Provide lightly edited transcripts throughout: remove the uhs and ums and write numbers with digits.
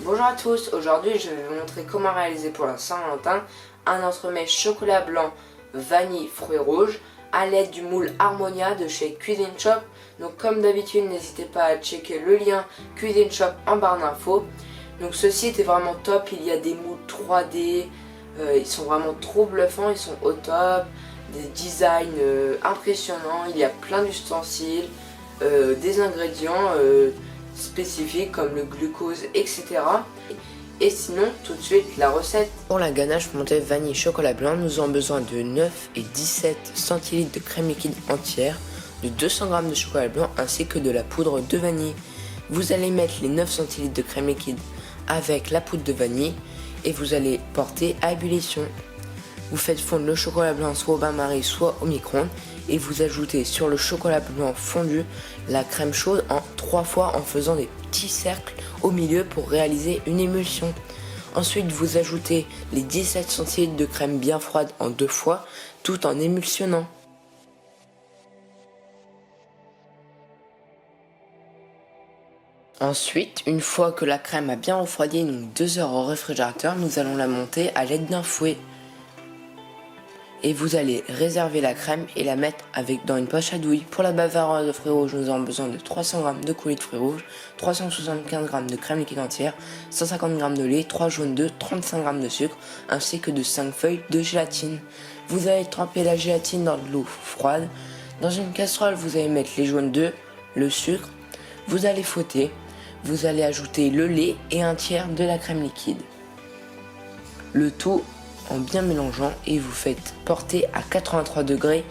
Bonjour à tous, aujourd'hui je vais vous montrer comment réaliser pour la Saint-Valentin un entremets chocolat blanc, vanille, fruits rouges à l'aide du moule Harmonia de chez Cuisine Shop. Donc comme d'habitude, n'hésitez pas à checker le lien Cuisine Shop en barre d'infos. Donc ce site est vraiment top, il y a des moules 3D, ils sont vraiment trop bluffants, ils sont au top, des designs impressionnants, il y a plein d'ustensiles, des ingrédients spécifiques comme le glucose, etc. Et sinon, tout de suite, la recette. Pour la ganache montée vanille chocolat blanc, nous avons besoin de 9 et 17 centilitres de crème liquide entière, de 200 g de chocolat blanc ainsi que de la poudre de vanille. Vous allez mettre les 9 centilitres de crème liquide avec la poudre de vanille et vous allez porter à ébullition. Vous faites fondre le chocolat blanc soit au bain-marie soit au micro-ondes et vous ajoutez sur le chocolat blanc fondu la crème chaude en 3 fois en faisant des petits cercles au milieu pour réaliser une émulsion. Ensuite vous ajoutez les 17 centilitres de crème bien froide en 2 fois tout en émulsionnant. Ensuite, une fois que la crème a bien refroidi, donc 2 heures au réfrigérateur, nous allons la monter à l'aide d'un fouet. Et vous allez réserver la crème et la mettre dans une poche à douille. Pour la bavaroise de fruits rouges, nous avons besoin de 300 g de coulis de fruits rouges, 375 g de crème liquide entière, 150 g de lait, 3 jaunes d'œufs, 35 g de sucre, ainsi que de 5 feuilles de gélatine. Vous allez tremper la gélatine dans de l'eau froide. Dans une casserole, vous allez mettre les jaunes d'œufs, le sucre, vous allez fouetter, vous allez ajouter le lait et un tiers de la crème liquide. Le tout en bien mélangeant et vous faites porter à 83 degrés,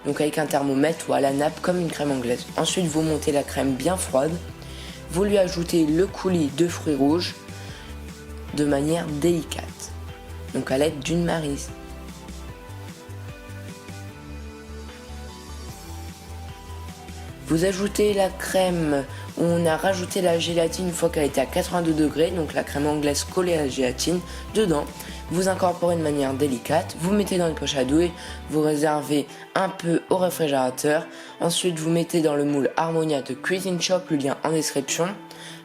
donc avec un thermomètre ou à la nappe comme une crème anglaise. Ensuite vous montez la crème bien froide, vous lui ajoutez le coulis de fruits rouges de manière délicate, donc à l'aide d'une maryse. Vous ajoutez la crème où on a rajouté la gélatine une fois qu'elle était à 82 degrés, donc la crème anglaise collée à la gélatine dedans. Vous incorporez de manière délicate, vous mettez dans une poche à douille, vous réservez un peu au réfrigérateur. Ensuite vous mettez dans le moule Harmonia de Cuisine Shop, le lien en description,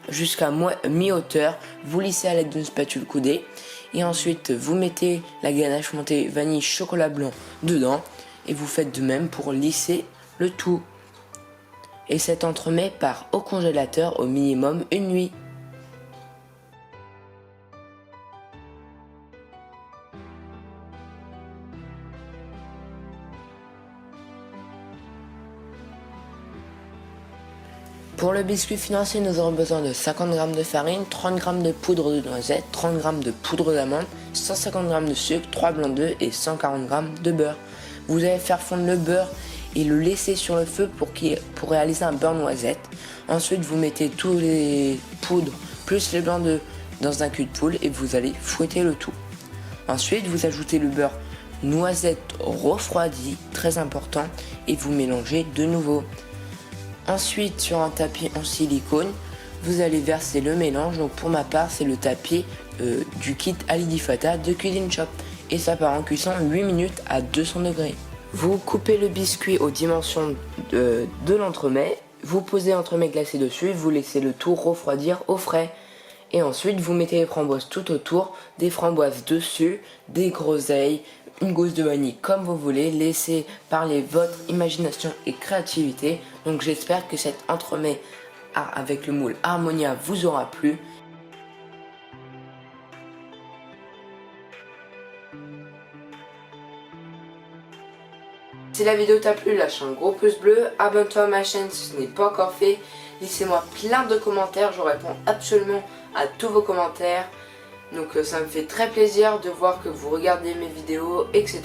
jusqu'à mi-hauteur. Vous lissez à l'aide d'une spatule coudée et ensuite vous mettez la ganache montée vanille chocolat blanc dedans et vous faites de même pour lisser le tout. Et cet entremets part au congélateur au minimum une nuit. Pour le biscuit financier, nous aurons besoin de 50 g de farine, 30 g de poudre de noisette, 30 g de poudre d'amande, 150 g de sucre, 3 blancs d'œufs et 140 g de beurre. Vous allez faire fondre le beurre et le laisser sur le feu pour réaliser un beurre noisette. Ensuite vous mettez tous les poudres plus les blancs d'œufs dans un cul de poule et vous allez fouetter le tout. Ensuite vous ajoutez le beurre noisette refroidi, très important, et vous mélangez de nouveau. Ensuite sur un tapis en silicone vous allez verser le mélange. Donc pour ma part c'est le tapis du kit Alidifata de Cuisine Shop et ça part en cuisson 8 minutes à 200 degrés. Vous coupez le biscuit aux dimensions de l'entremet, vous posez l'entremet glacé dessus, vous laissez le tout refroidir au frais. Et ensuite vous mettez les framboises tout autour, des framboises dessus, des groseilles, une gousse de vanille comme vous voulez, laissez parler votre imagination et créativité. Donc j'espère que cet entremets avec le moule Harmonia vous aura plu. Si la vidéo t'a plu, lâche un gros pouce bleu, abonne-toi à ma chaîne si ce n'est pas encore fait, laissez-moi plein de commentaires, je réponds absolument à tous vos commentaires. Donc ça me fait très plaisir de voir que vous regardez mes vidéos, etc.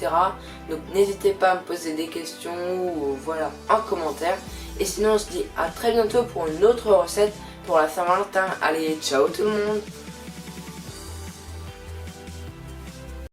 Donc n'hésitez pas à me poser des questions ou voilà en commentaire. Et sinon on se dit à très bientôt pour une autre recette pour la Saint-Valentin. Allez, ciao tout le monde!